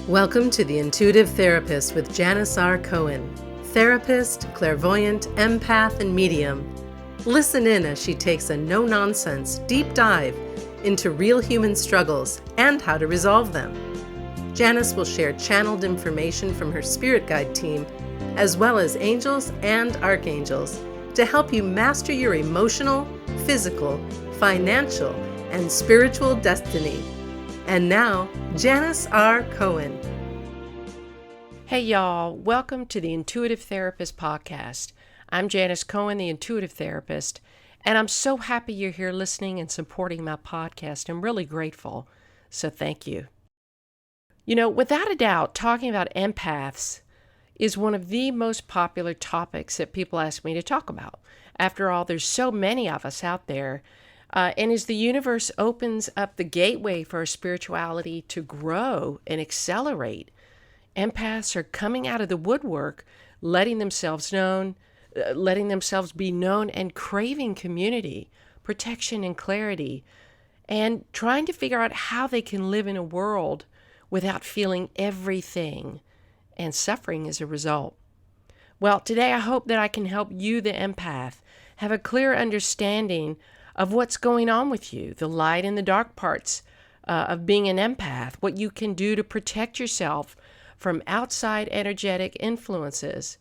Welcome to The Intuitive Therapist with Janis Cohen, therapist, clairvoyant, empath, and medium. Listen in as she takes a no-nonsense deep dive into real human struggles and how to resolve them. Janis will share channeled information from her spirit guide team, as well as angels and archangels, to help you master your emotional, physical, financial, and spiritual destiny. And now, Janis R. Cohen. Hey y'all, welcome to the Intuitive Therapist podcast. I'm Janis Cohen, the Intuitive Therapist, and I'm so happy you're here listening and supporting my podcast. I'm really grateful, so thank you. You know, without a doubt, talking about empaths is one of the most popular topics that people ask me to talk about. After all, there's so many of us out there. And as the universe opens up the gateway for our spirituality to grow and accelerate, empaths are coming out of the woodwork, letting themselves be known and craving community, protection, and clarity, and trying to figure out how they can live in a world without feeling everything and suffering as a result. Well, today I hope that I can help you, the empath, have a clear understanding of what's going on with you, the light and the dark parts of being an empath, what you can do to protect yourself from outside energetic influences,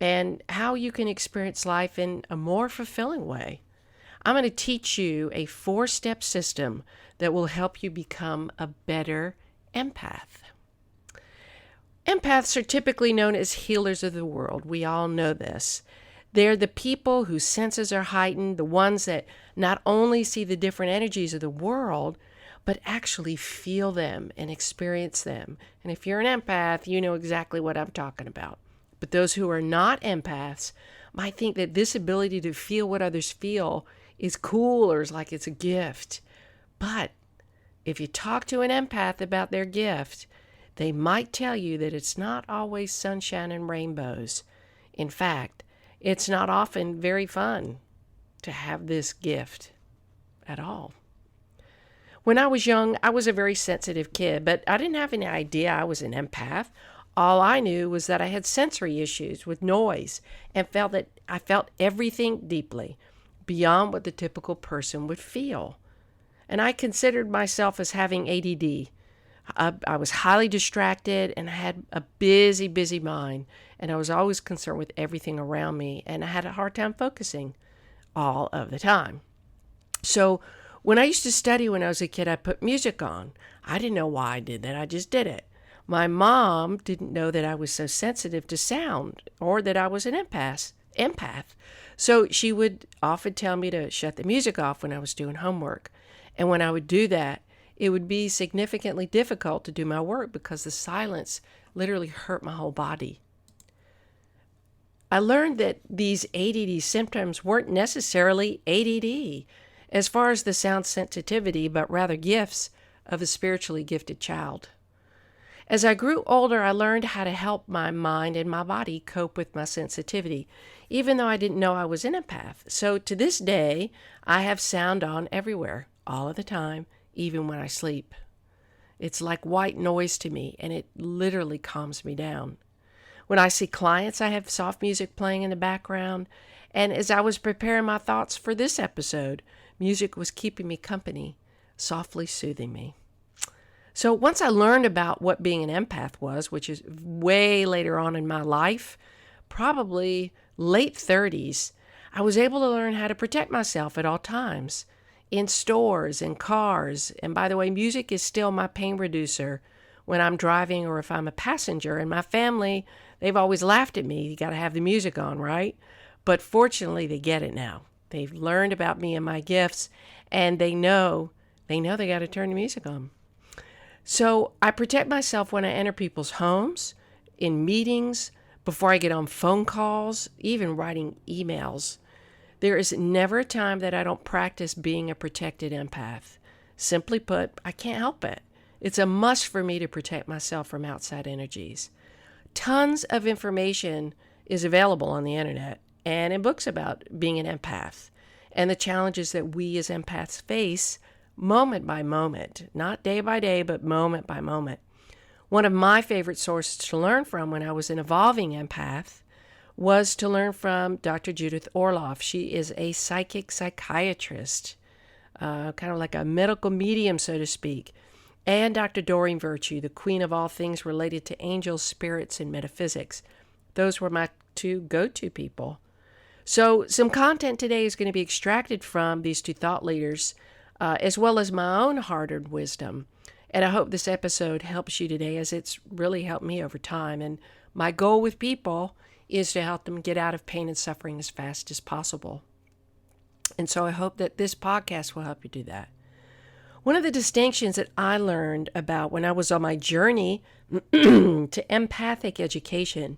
and how you can experience life in a more fulfilling way. I'm going to teach you a 4-step system that will help you become a better empath. Empaths are typically known as healers of the world. We all know this. They're the people whose senses are heightened, the ones that not only see the different energies of the world, but actually feel them and experience them. And if you're an empath, you know exactly what I'm talking about. But those who are not empaths might think that this ability to feel what others feel is cool or is like it's a gift. But if you talk to an empath about their gift, they might tell you that it's not always sunshine and rainbows. In fact, it's not often very fun to have this gift at all. When I was young, I was a very sensitive kid, but I didn't have any idea I was an empath. All I knew was that I had sensory issues with noise and felt that I felt everything deeply, beyond what the typical person would feel. And I considered myself as having ADD. I was highly distracted and I had a busy mind, and I was always concerned with everything around me, and I had a hard time focusing all of the time. So when I used to study when I was a kid, I put music on. I didn't know why I did that. I just did it. My mom didn't know that I was so sensitive to sound or that I was an empath. So she would often tell me to shut the music off when I was doing homework. And when I would do that, it would be significantly difficult to do my work because the silence literally hurt my whole body. I learned that these ADD symptoms weren't necessarily ADD as far as the sound sensitivity, but rather gifts of a spiritually gifted child. As I grew older, I learned how to help my mind and my body cope with my sensitivity, even though I didn't know I was an empath. So to this day, I have sound on everywhere, all of the time, even when I sleep. It's like white noise to me, and it literally calms me down. When I see clients, I have soft music playing in the background, and as I was preparing my thoughts for this episode, music was keeping me company, softly soothing me. So once I learned about what being an empath was, which is way later on in my life, probably late 30s, I was able to learn how to protect myself at all times, in stores, in cars. And by the way, music is still my pain reducer when I'm driving or if I'm a passenger. And my family, they've always laughed at me. You got to have the music on, right? But fortunately, they get it now. They've learned about me and my gifts, and they know they got to turn the music on. So I protect myself when I enter people's homes, in meetings, before I get on phone calls, even writing emails. There is never a time that I don't practice being a protected empath. Simply put, I can't help it. It's a must for me to protect myself from outside energies. Tons of information is available on the internet and in books about being an empath and the challenges that we as empaths face moment by moment, not day by day, but moment by moment. One of my favorite sources to learn from when I was an evolving empath was to learn from Dr. Judith Orloff. She is a psychic psychiatrist, kind of like a medical medium, so to speak, and Dr. Doreen Virtue, the queen of all things related to angels, spirits, and metaphysics. Those were my two go-to people. So some content today is going to be extracted from these two thought leaders, as well as my own hard-earned wisdom. And I hope this episode helps you today, as it's really helped me over time. And my goal with people is to help them get out of pain and suffering as fast as possible. And so I hope that this podcast will help you do that. One of the distinctions that I learned about when I was on my journey to empathic education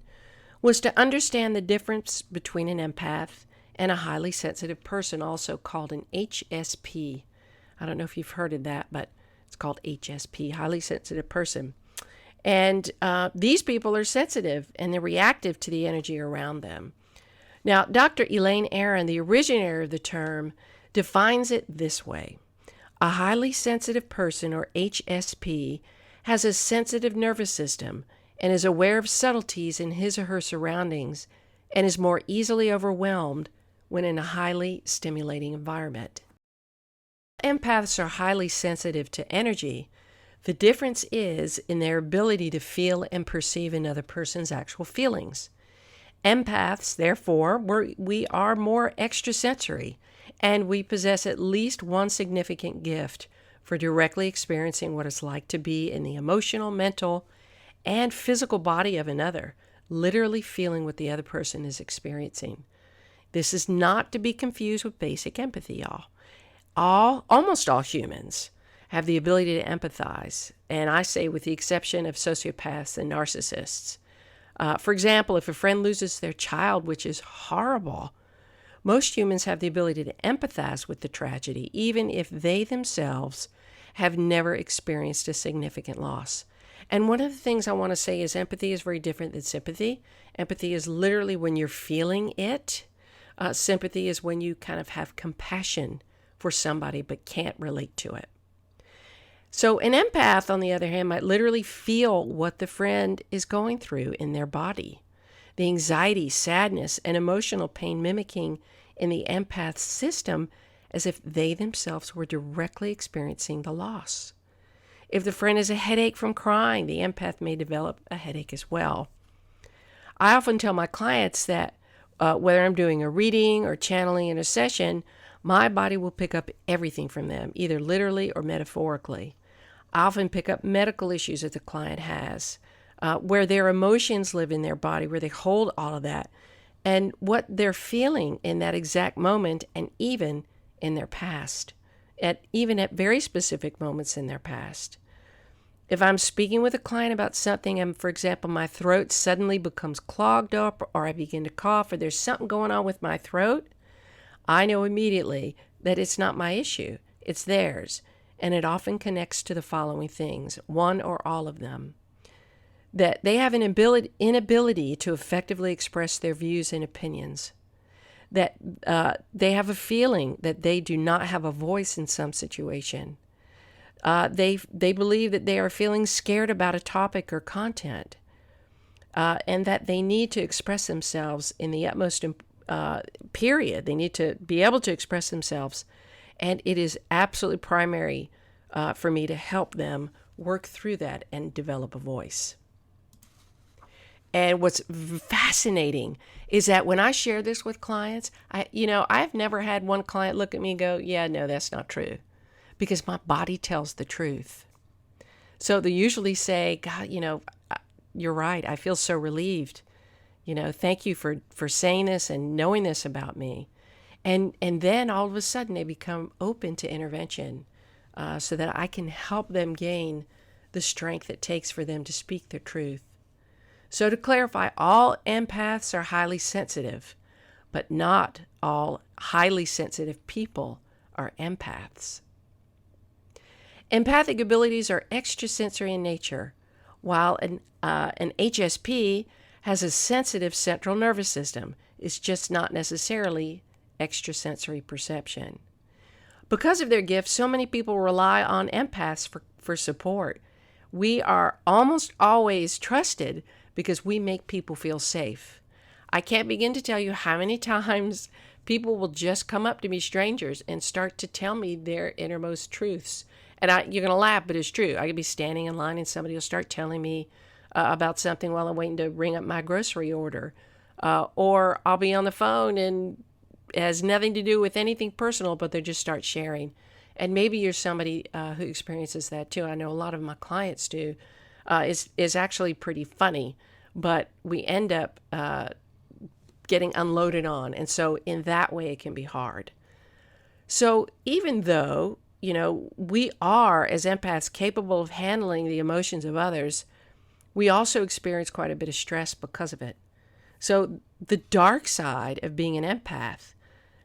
was to understand the difference between an empath and a highly sensitive person, also called an HSP. I don't know if you've heard of that, but it's called HSP, highly sensitive person. And these people are sensitive and they're reactive to the energy around them. Now, Dr. Elaine Aron, the originator of the term, defines it this way. A highly sensitive person, or HSP, has a sensitive nervous system and is aware of subtleties in his or her surroundings and is more easily overwhelmed when in a highly stimulating environment. Empaths are highly sensitive to energy. The difference is in their ability to feel and perceive another person's actual feelings. Empaths, therefore, we are more extrasensory, and we possess at least one significant gift for directly experiencing what it's like to be in the emotional, mental, and physical body of another, literally feeling what the other person is experiencing. This is not to be confused with basic empathy, y'all. Almost all humans have the ability to empathize, and I say with the exception of sociopaths and narcissists. For example, if a friend loses their child, which is horrible, most humans have the ability to empathize with the tragedy, even if they themselves have never experienced a significant loss. And one of the things I want to say is empathy is very different than sympathy. Empathy is literally when you're feeling it. Sympathy is when you kind of have compassion for somebody but can't relate to it. So an empath, on the other hand, might literally feel what the friend is going through in their body. The anxiety, sadness, and emotional pain mimicking in the empath system as if they themselves were directly experiencing the loss. If the friend has a headache from crying, the empath may develop a headache as well. I often tell my clients that whether I'm doing a reading or channeling in a session, my body will pick up everything from them, either literally or metaphorically. I often pick up medical issues that the client has, where their emotions live in their body, where they hold all of that, and what they're feeling in that exact moment, and even in their past, even at very specific moments in their past. If I'm speaking with a client about something, and for example, my throat suddenly becomes clogged up, or I begin to cough, or there's something going on with my throat, I know immediately that it's not my issue, it's theirs. And it often connects to the following things, one or all of them. That they have an inability to effectively express their views and opinions. That they have a feeling that they do not have a voice in some situation. They believe that they are feeling scared about a topic or content. And that they need to express themselves in the utmost period. They need to be able to express themselves. And it is absolutely primary for me to help them work through that and develop a voice. And what's fascinating is that when I share this with clients, I've never had one client look at me and go, yeah, no, that's not true. Because my body tells the truth. So they usually say, God, you're right. I feel so relieved. Thank you for saying this and knowing this about me. And then all of a sudden they become open to intervention so that I can help them gain the strength it takes for them to speak their truth. So to clarify, all empaths are highly sensitive, but not all highly sensitive people are empaths. Empathic abilities are extrasensory in nature, while an HSP has a sensitive central nervous system. It's just not necessarily extrasensory perception. Because of their gifts, so many people rely on empaths for support, We are almost always trusted because we make people feel safe. I can't begin to tell you how many times people will just come up to me, strangers, and start to tell me their innermost truths. And you're going to laugh, but it's true. I could be standing in line and somebody will start telling me about something while I'm waiting to ring up my grocery order. Or I'll be on the phone and it has nothing to do with anything personal, but they just start sharing. And maybe you're somebody who experiences that too. I know a lot of my clients do. Is actually pretty funny, but we end up getting unloaded on. And so in that way, it can be hard. So even though, we are, as empaths, capable of handling the emotions of others, we also experience quite a bit of stress because of it. So the dark side of being an empath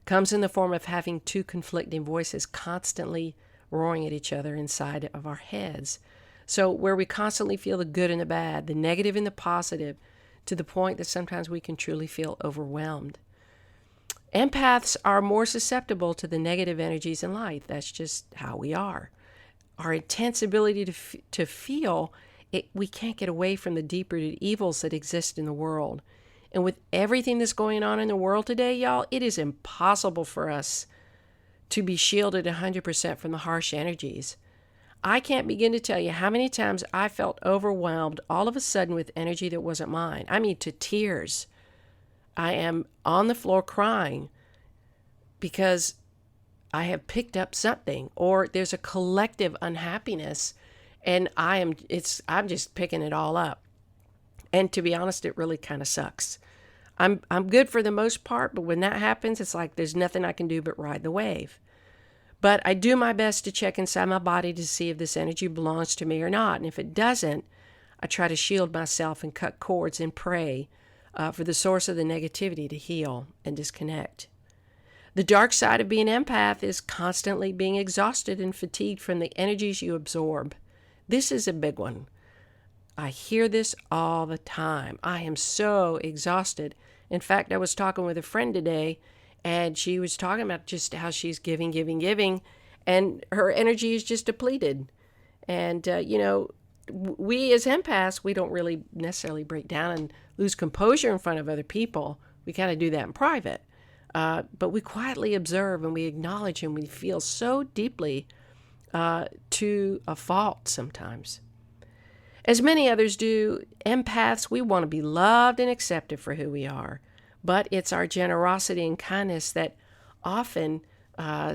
comes in the form of having two conflicting voices constantly roaring at each other inside of our heads. So where we constantly feel the good and the bad, the negative and the positive, to the point that sometimes we can truly feel overwhelmed. Empaths are more susceptible to the negative energies in life. That's just how we are. Our intense ability to feel, we can't get away from the deep-rooted evils that exist in the world. And with everything that's going on in the world today, y'all, it is impossible for us to be shielded 100% from the harsh energies. I can't begin to tell you how many times I felt overwhelmed all of a sudden with energy that wasn't mine. I mean, to tears. I am on the floor crying because I have picked up something, or there's a collective unhappiness, and I'm just picking it all up. And to be honest, it really kind of sucks. I'm good for the most part, but when that happens, it's like there's nothing I can do but ride the wave. But I do my best to check inside my body to see if this energy belongs to me or not. And if it doesn't, I try to shield myself and cut cords and pray for the source of the negativity to heal and disconnect. The dark side of being an empath is constantly being exhausted and fatigued from the energies you absorb. This is a big one. I hear this all the time. I am so exhausted. In fact, I was talking with a friend today, and she was talking about just how she's giving, and her energy is just depleted. And, we as empaths, we don't really necessarily break down and lose composure in front of other people. We kind of do that in private. But we quietly observe and we acknowledge and we feel so deeply to a fault sometimes. As many others do, empaths, we want to be loved and accepted for who we are. But it's our generosity and kindness that often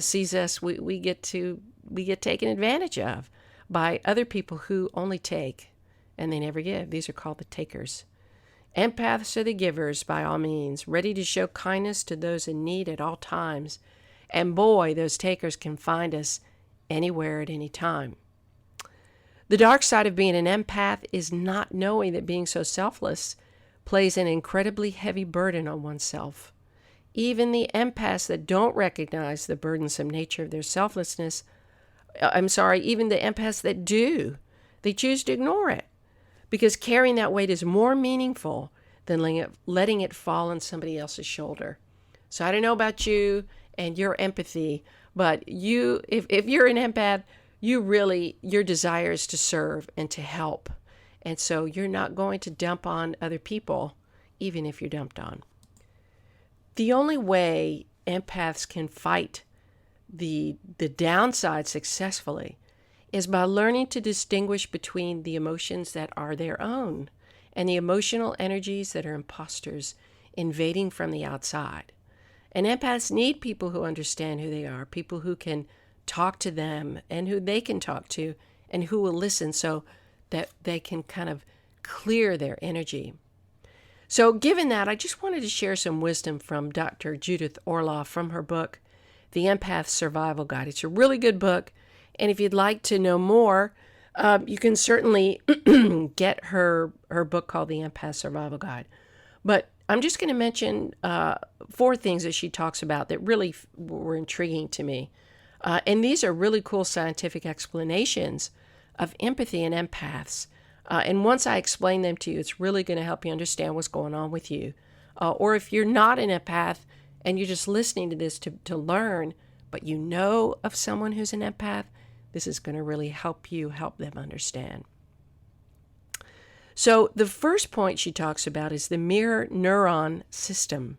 sees us, we get taken advantage of by other people who only take and they never give. These are called the takers. Empaths are the givers by all means, ready to show kindness to those in need at all times. And boy, those takers can find us anywhere at any time. The dark side of being an empath is not knowing that being so selfless plays an incredibly heavy burden on oneself. Even the empaths that don't recognize the burdensome nature of their selflessness, even the empaths that do, they choose to ignore it because carrying that weight is more meaningful than letting it fall on somebody else's shoulder. So I don't know about you and your empathy, but if you're an empath, your desire is to serve and to help. And so you're not going to dump on other people, even if you're dumped on. The only way empaths can fight the downside successfully is by learning to distinguish between the emotions that are their own and the emotional energies that are imposters invading from the outside. And empaths need people who understand who they are, people who can talk to them and who they can talk to and who will listen so that they can kind of clear their energy. So given that, I just wanted to share some wisdom from Dr. Judith Orloff from her book, The Empath Survival Guide. It's a really good book, and if you'd like to know more, you can certainly get her book called The Empath Survival Guide. But I'm just going to mention 4 things that she talks about that really were intriguing to me. And these are really cool scientific explanations of empathy and empaths. And once I explain them to you, it's really going to help you understand what's going on with you. Or if you're not an empath and you're just listening to this to learn, but you know of someone who's an empath, this is going to really help you help them understand. So the first point she talks about is the mirror neuron system.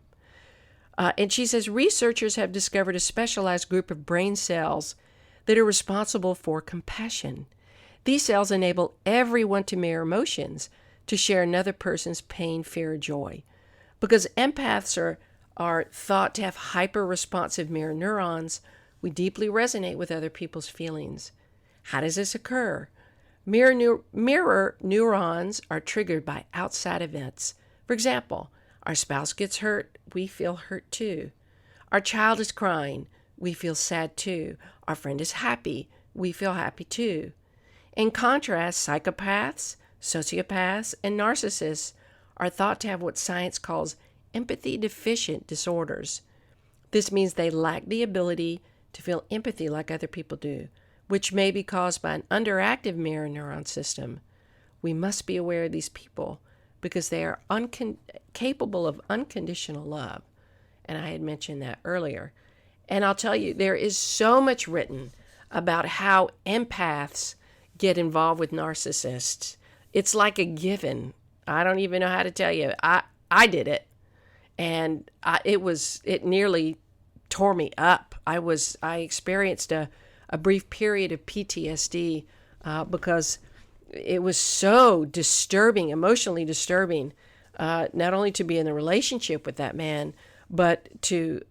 And she says researchers have discovered a specialized group of brain cells that are responsible for compassion. These cells enable everyone to mirror emotions, to share another person's pain, fear, or joy. Because empaths are thought to have hyper-responsive mirror neurons, we deeply resonate with other people's feelings. How does this occur? Mirror neurons are triggered by outside events. For example, our spouse gets hurt, we feel hurt too. Our child is crying, we feel sad too. Our friend is happy, we feel happy too. In contrast, psychopaths, sociopaths, and narcissists are thought to have what science calls empathy deficient disorders. This means they lack the ability to feel empathy like other people do, which may be caused by an underactive mirror neuron system. We must be aware of these people because they are capable of unconditional love. And I had mentioned that earlier. And I'll tell you, there is so much written about how empaths get involved with narcissists. It's like a given. I don't even know how to tell you. I did it. And it nearly tore me up. I experienced a brief period of PTSD because it was so disturbing, emotionally disturbing, not only to be in a relationship with that man, but to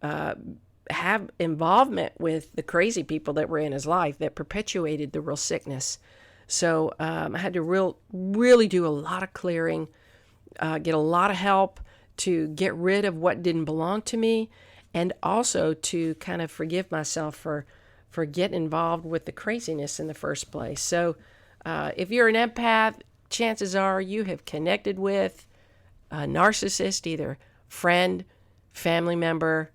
have involvement with the crazy people that were in his life that perpetuated the real sickness. So I had to really do a lot of clearing, get a lot of help to get rid of what didn't belong to me, and also to kind of forgive myself for getting involved with the craziness in the first place. So if you're an empath, chances are you have connected with a narcissist, either friend, family member,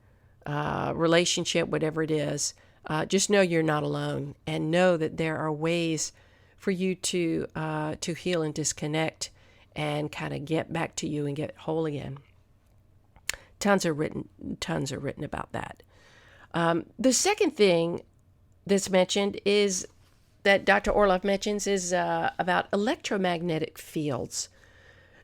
relationship, whatever it is. Just know you're not alone, and know that there are ways for you to heal and disconnect and kind of get back to you and get whole again. Tons are written about that. The second thing that's mentioned is that Dr. Orloff mentions is about electromagnetic fields.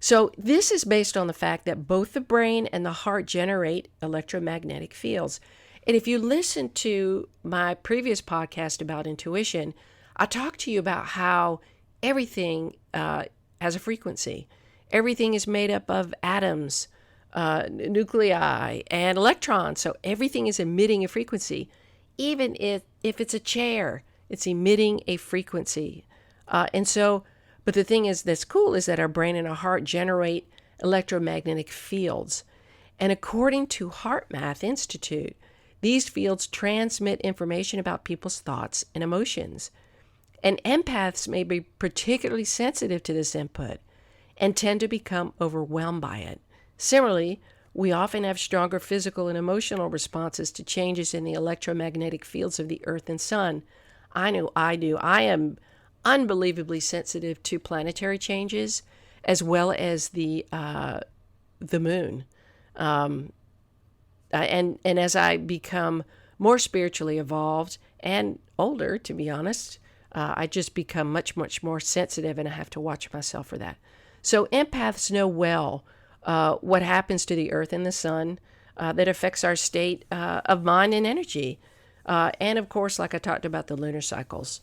So this is based on the fact that both the brain and the heart generate electromagnetic fields. And if you listen to my previous podcast about intuition, I talked to you about how everything has a frequency. Everything is made up of atoms, nuclei, and electrons. So everything is emitting a frequency. Even if it's a chair, it's emitting a frequency. But the thing is that's cool is that our brain and our heart generate electromagnetic fields. And according to HeartMath Institute, these fields transmit information about people's thoughts and emotions. And empaths may be particularly sensitive to this input and tend to become overwhelmed by it. Similarly, we often have stronger physical and emotional responses to changes in the electromagnetic fields of the earth and sun. I know I do. I am unbelievably sensitive to planetary changes as well as the moon. And as I become more spiritually evolved and older, to be honest, I just become much, much more sensitive, and I have to watch myself for that. So empaths know well what happens to the earth and the sun that affects our state of mind and energy. And of course, like I talked about, the lunar cycles.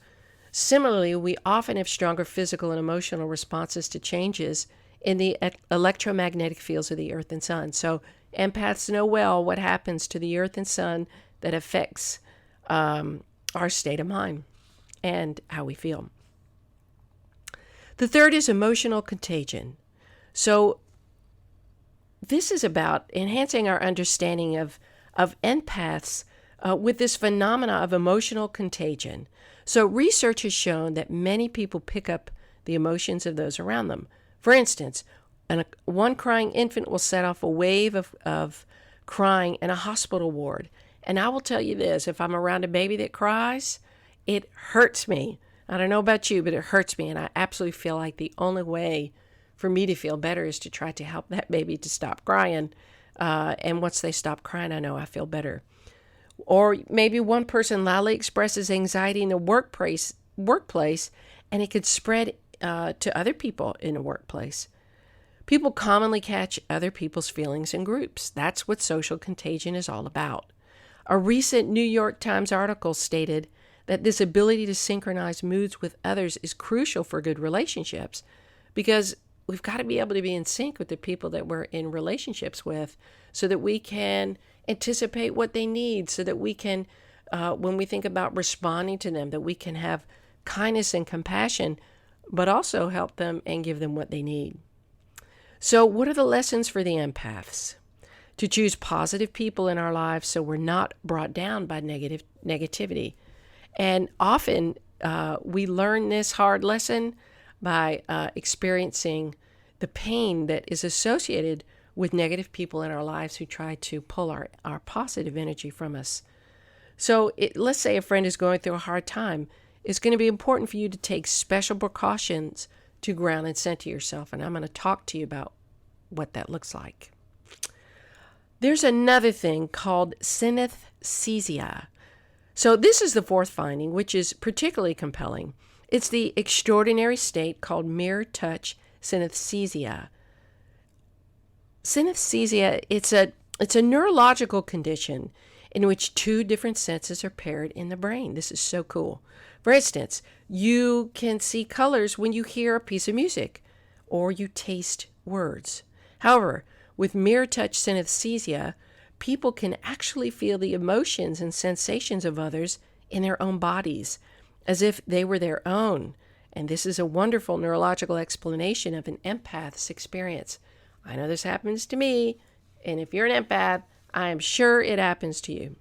Similarly, we often have stronger physical and emotional responses to changes in the electromagnetic fields of the earth and sun. So empaths know well what happens to the earth and sun that affects our state of mind and how we feel. The third is emotional contagion. So this is about enhancing our understanding of empaths with this phenomena of emotional contagion. So research has shown that many people pick up the emotions of those around them. For instance, one crying infant will set off a wave of crying in a hospital ward. And I will tell you this, if I'm around a baby that cries, it hurts me. I don't know about you, but it hurts me. And I absolutely feel like the only way for me to feel better is to try to help that baby to stop crying. And once they stop crying, I know I feel better. Or maybe one person loudly expresses anxiety in the workplace, and it could spread to other people in a workplace. People commonly catch other people's feelings in groups. That's what social contagion is all about. A recent New York Times article stated that this ability to synchronize moods with others is crucial for good relationships, because we've got to be able to be in sync with the people that we're in relationships with so that we can anticipate what they need, so that we can, when we think about responding to them, that we can have kindness and compassion, but also help them and give them what they need. So what are the lessons for the empaths? To choose positive people in our lives so we're not brought down by negativity. And often we learn this hard lesson by experiencing the pain that is associated with negative people in our lives who try to pull our positive energy from us. So let's say a friend is going through a hard time. It's going to be important for you to take special precautions to ground and center yourself. And I'm going to talk to you about what that looks like. There's another thing called synesthesia. So this is the fourth finding, which is particularly compelling. It's the extraordinary state called mirror touch synesthesia. Synesthesia, it's a neurological condition in which two different senses are paired in the brain. This is so cool. For instance, you can see colors when you hear a piece of music or you taste words. However, with mirror touch synesthesia, people can actually feel the emotions and sensations of others in their own bodies, as if they were their own. And this is a wonderful neurological explanation of an empath's experience. I know this happens to me, and if you're an empath, I am sure it happens to you.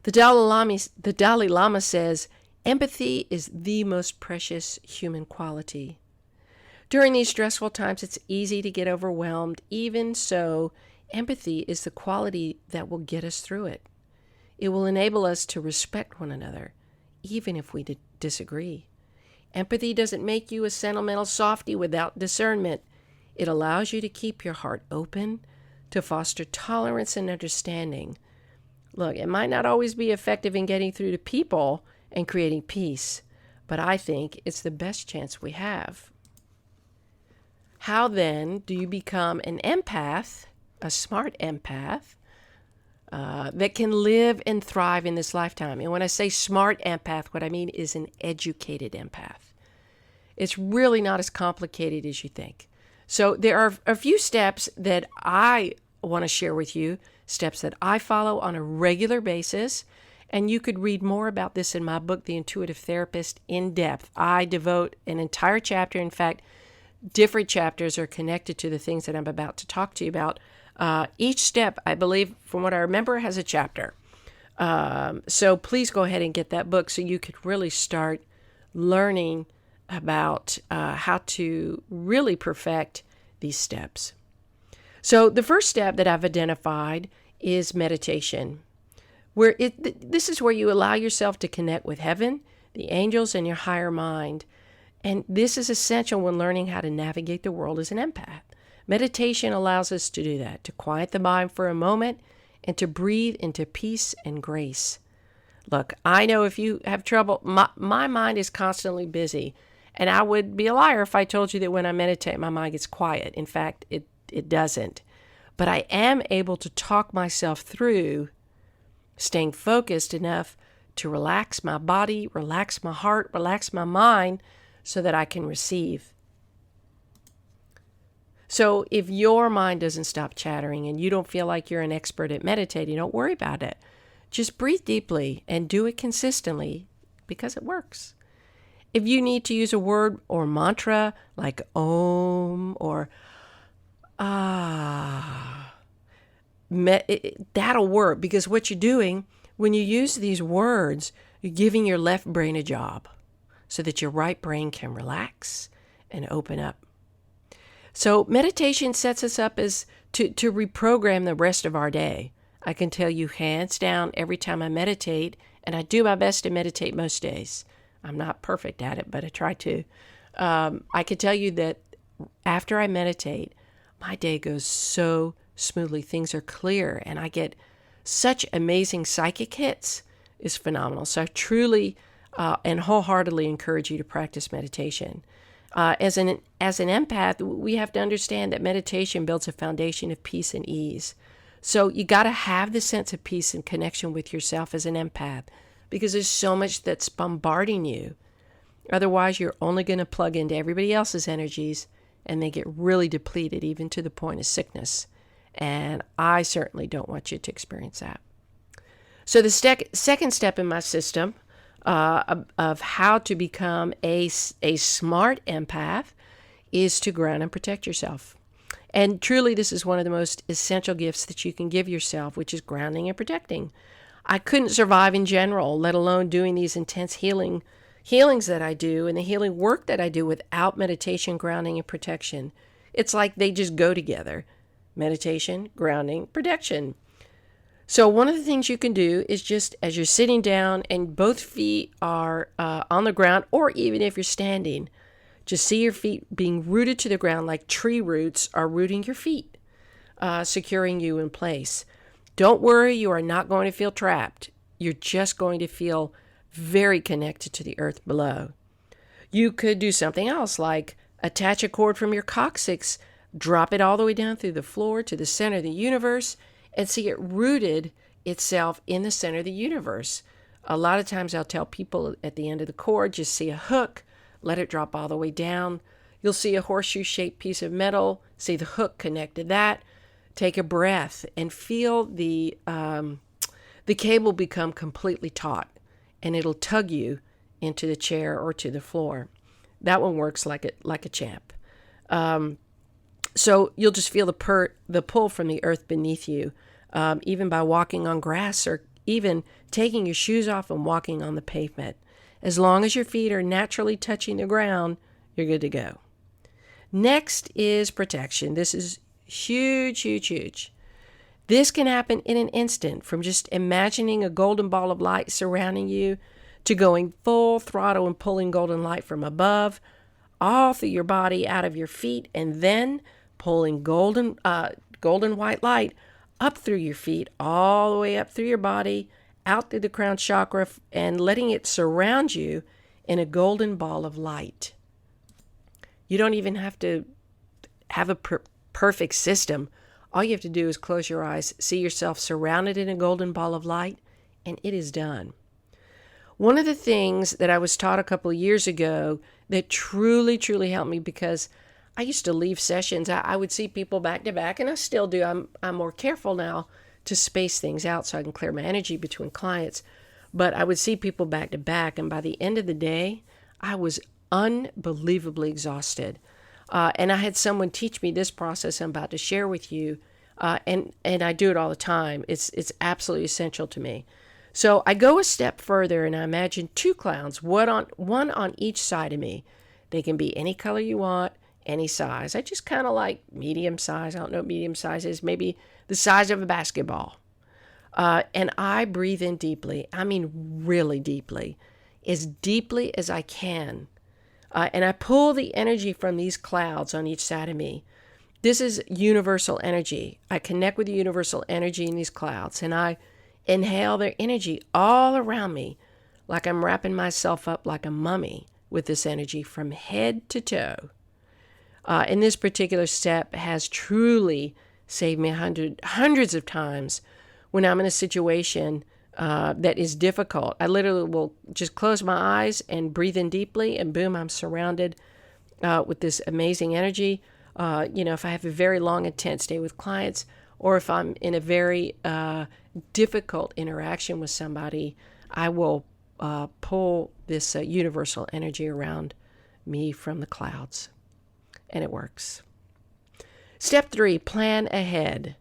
The Dalai Lama says, empathy is the most precious human quality. During these stressful times, it's easy to get overwhelmed. Even so, empathy is the quality that will get us through it. It will enable us to respect one another, even if we disagree. Empathy doesn't make you a sentimental softy without discernment. It allows you to keep your heart open, to foster tolerance and understanding. Look, it might not always be effective in getting through to people and creating peace, but I think it's the best chance we have. How then do you become an empath, a smart empath, that can live and thrive in this lifetime? And when I say smart empath, what I mean is an educated empath. It's really not as complicated as you think. So there are a few steps that I want to share with you, steps that I follow on a regular basis. And you could read more about this in my book, The Intuitive Therapist, in depth. I devote an entire chapter. In fact, different chapters are connected to the things that I'm about to talk to you about. Each step, I believe, from what I remember, has a chapter. So please go ahead and get that book so you could really start learning about how to really perfect these steps. So the first step that I've identified is meditation, where this is where you allow yourself to connect with heaven, the angels, and your higher mind. And this is essential when learning how to navigate the world as an empath. Meditation allows us to do that, to quiet the mind for a moment and to breathe into peace and grace. Look, I know if you have trouble, my mind is constantly busy. And I would be a liar if I told you that when I meditate, my mind gets quiet. In fact, it doesn't. But I am able to talk myself through staying focused enough to relax my body, relax my heart, relax my mind so that I can receive. So if your mind doesn't stop chattering and you don't feel like you're an expert at meditating, don't worry about it. Just breathe deeply and do it consistently because it works. If you need to use a word or mantra like Om or that'll work, because what you're doing when you use these words, you're giving your left brain a job so that your right brain can relax and open up. So meditation sets us up as to reprogram the rest of our day. I can tell you hands down every time I meditate, and I do my best to meditate most days. I'm not perfect at it, but I try to. I can tell you that after I meditate, my day goes so smoothly. Things are clear, and I get such amazing psychic hits. It's phenomenal. So I truly and wholeheartedly encourage you to practice meditation. As an empath, we have to understand that meditation builds a foundation of peace and ease. So you got to have the sense of peace and connection with yourself as an empath, because there's so much that's bombarding you. Otherwise, you're only going to plug into everybody else's energies, and they get really depleted, even to the point of sickness. And I certainly don't want you to experience that. So the second step in my system of how to become a smart empath is to ground and protect yourself. And truly, this is one of the most essential gifts that you can give yourself, which is grounding and protecting. I couldn't survive in general, let alone doing these intense healings that I do and the healing work that I do without meditation, grounding, and protection. It's like they just go together. Meditation, grounding, protection. So one of the things you can do is just as you're sitting down and both feet are on the ground, or even if you're standing, just see your feet being rooted to the ground like tree roots are rooting your feet, securing you in place. Don't worry, you are not going to feel trapped. You're just going to feel very connected to the earth below. You could do something else, like attach a cord from your coccyx, drop it all the way down through the floor to the center of the universe, and see it rooted itself in the center of the universe. A lot of times I'll tell people at the end of the cord, just see a hook, let it drop all the way down. You'll see a horseshoe-shaped piece of metal, see the hook connect to that. Take a breath and feel the cable become completely taut, and it'll tug you into the chair or to the floor. That one works like a champ. So you'll just feel the pull from the earth beneath you, even by walking on grass or even taking your shoes off and walking on the pavement. As long as your feet are naturally touching the ground, you're good to go. Next is protection. This is huge, huge, huge. This can happen in an instant, from just imagining a golden ball of light surrounding you to going full throttle and pulling golden light from above, all through your body, out of your feet, and then pulling golden white light up through your feet, all the way up through your body, out through the crown chakra, and letting it surround you in a golden ball of light. You don't even have to have a perfect system. All you have to do is close your eyes, see yourself surrounded in a golden ball of light, and it is done. One of the things that I was taught a couple of years ago that truly, truly helped me, because I used to leave sessions. I would see people back to back, and I still do. I'm more careful now to space things out so I can clear my energy between clients. But I would see people back to back, and by the end of the day, I was unbelievably exhausted. And I had someone teach me this process I'm about to share with you, and I do it all the time. It's absolutely essential to me. So I go a step further, and I imagine two clowns, one on each side of me. They can be any color you want, any size. I just kind of like medium size. I don't know what medium size is. Maybe the size of a basketball. And I breathe in deeply. I mean, really deeply as I can. And I pull the energy from these clouds on each side of me. This is universal energy. I connect with the universal energy in these clouds, and I inhale their energy all around me, like I'm wrapping myself up like a mummy with this energy from head to toe. And this particular step has truly saved me hundreds of times when I'm in a situation that is difficult. I literally will just close my eyes and breathe in deeply, and boom, I'm surrounded with this amazing energy. If I have a very long, intense day with clients, or if I'm in a very difficult interaction with somebody, I will pull this universal energy around me from the clouds. And it works. Step 3, plan ahead.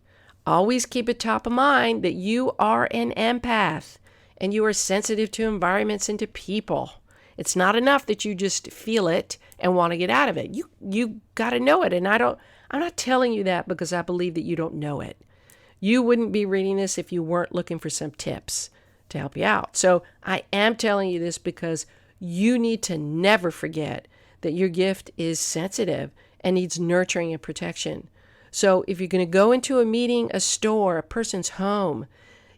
Always keep it top of mind that you are an empath and you are sensitive to environments and to people. It's not enough that you just feel it and want to get out of it. You got to know it. And I'm not telling you that because I believe that you don't know it. You wouldn't be reading this if you weren't looking for some tips to help you out. So I am telling you this because you need to never forget that your gift is sensitive and needs nurturing and protection. So if you're going to go into a meeting, a store, a person's home,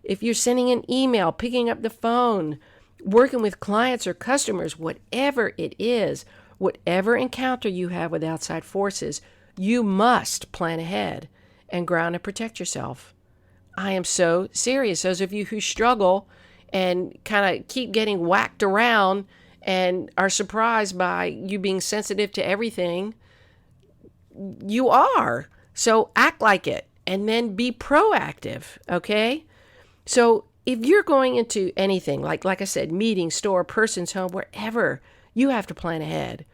if you're sending an email, picking up the phone, working with clients or customers, whatever it is, Whatever encounter you have with outside forces, you must plan ahead and ground and protect yourself. I am so serious. Those of you who struggle and kind of keep getting whacked around and are surprised by you being sensitive to everything, you are. So act like it and then be proactive, okay? So if you're going into anything, like I said, meeting, store, person's home, wherever, you have to plan ahead.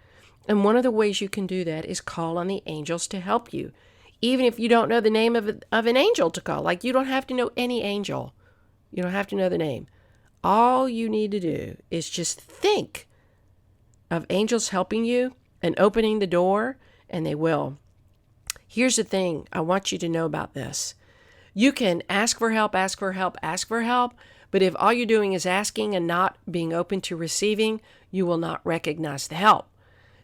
And one of the ways you can do that is call on the angels to help you. Even if you don't know the name of an angel to call, like you don't have to know any angel. You don't have to know the name. All you need to do is just think of angels helping you and opening the door, and they will. Here's the thing I want you to know about this. You can ask for help, ask for help, ask for help, but if all you're doing is asking and not being open to receiving, you will not recognize the help.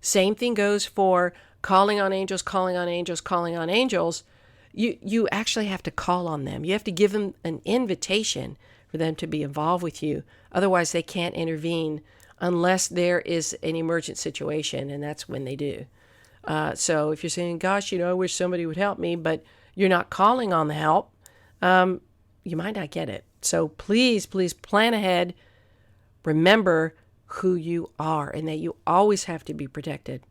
Same thing goes for calling on angels, calling on angels, calling on angels. You actually have to call on them. You have to give them an invitation for them to be involved with you. Otherwise, they can't intervene unless there is an emergent situation, and that's when they do. So if you're saying, gosh, I wish somebody would help me, but you're not calling on the help, you might not get it. So please plan ahead. Remember who you are and that you always have to be protected.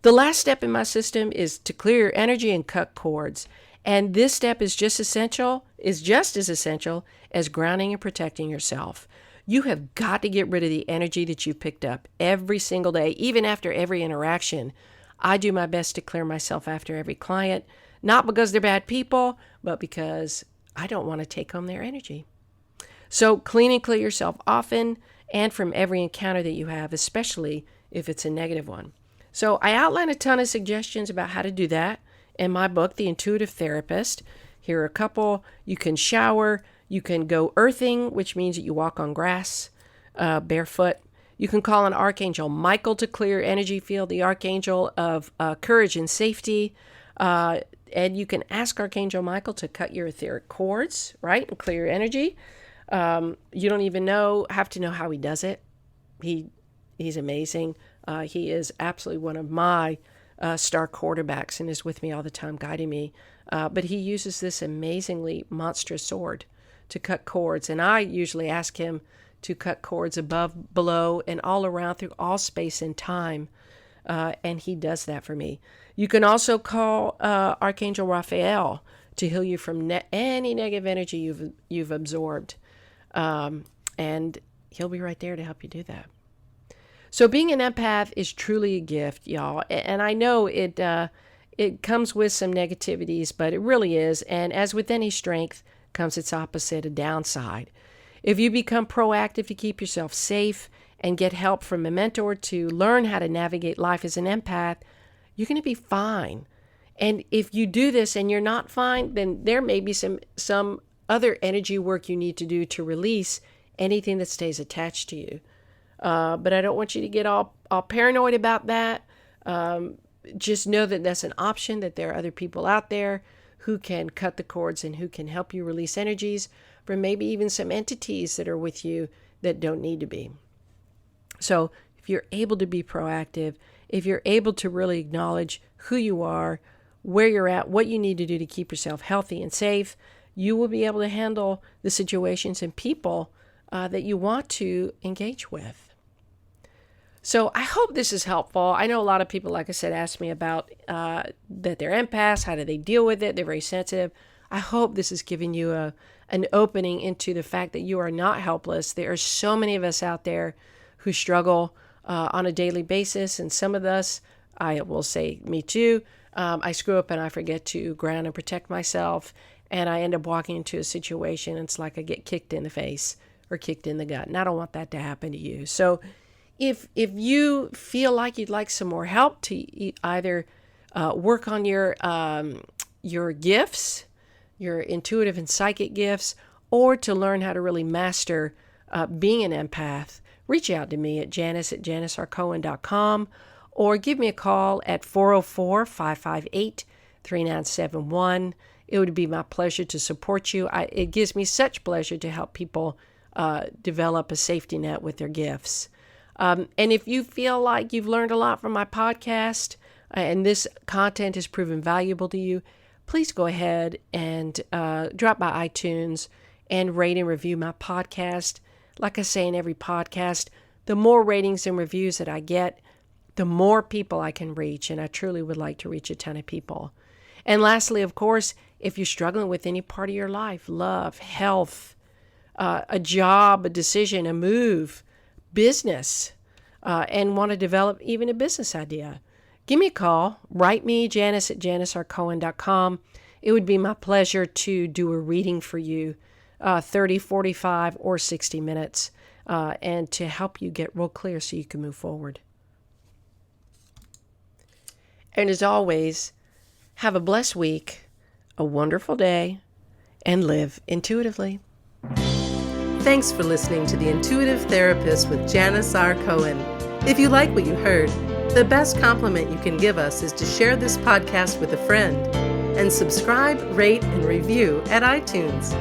The last step in my system is to clear your energy and cut cords. And this step is just as essential as grounding and protecting yourself. You have got to get rid of the energy that you've picked up every single day, even after every interaction. I do my best to clear myself after every client, not because they're bad people, but because I don't want to take home their energy. So clean and clear yourself often and from every encounter that you have, especially if it's a negative one. So I outline a ton of suggestions about how to do that in my book, The Intuitive Therapist. Here are a couple. You can shower. You can go earthing, which means that you walk on grass barefoot. You can call on Archangel Michael to clear your energy field, the Archangel of courage and safety. And you can ask Archangel Michael to cut your etheric cords, right, and clear your energy. You don't even have to know how he does it. He's amazing. He is absolutely one of my star quarterbacks and is with me all the time, guiding me. But he uses this amazingly monstrous sword to cut cords. And I usually ask him to cut cords above, below, and all around through all space and time. And he does that for me. You can also call Archangel Raphael to heal you from any negative energy you've absorbed. And he'll be right there to help you do that. So being an empath is truly a gift, y'all. And I know it comes with some negativities, but it really is. And as with any strength comes its opposite, a downside. If you become proactive to keep yourself safe and get help from a mentor to learn how to navigate life as an empath, you're going to be fine. And if you do this and you're not fine, then there may be some other energy work you need to do to release anything that stays attached to you. But I don't want you to get all paranoid about that. Just know that that's an option, that there are other people out there who can cut the cords and who can help you release energies from maybe even some entities that are with you that don't need to be. So if you're able to be proactive, if you're able to really acknowledge who you are, where you're at, what you need to do to keep yourself healthy and safe, you will be able to handle the situations and people that you want to engage with. So I hope this is helpful. I know a lot of people, like I said, ask me about that they're empaths. How do they deal with it? They're very sensitive. I hope this is giving you an opening into the fact that you are not helpless. There are so many of us out there who struggle on a daily basis. And some of us, I will say me too, I screw up and I forget to ground and protect myself. And I end up walking into a situation. It's like I get kicked in the face or kicked in the gut. And I don't want that to happen to you. So if you feel like you'd like some more help to either work on your gifts, your intuitive and psychic gifts, or to learn how to really master being an empath, reach out to me at janis@janisrcohen.com or give me a call at 404-558-3971. It would be my pleasure to support you. It gives me such pleasure to help people develop a safety net with their gifts. And if you feel like you've learned a lot from my podcast and this content has proven valuable to you, please go ahead and drop by iTunes and rate and review my podcast. Like I say in every podcast, the more ratings and reviews that I get, the more people I can reach. And I truly would like to reach a ton of people. And lastly, of course, if you're struggling with any part of your life, love, health, a job, a decision, a move, business, and want to develop even a business idea, give me a call. Write me, Janis at janisrcohen.com. It would be my pleasure to do a reading for you, 30, 45, or 60 minutes, and to help you get real clear so you can move forward. And as always, have a blessed week, a wonderful day, and live intuitively. Thanks for listening to The Intuitive Therapist with Janis R. Cohen. If you like what you heard, the best compliment you can give us is to share this podcast with a friend and subscribe, rate, and review at iTunes.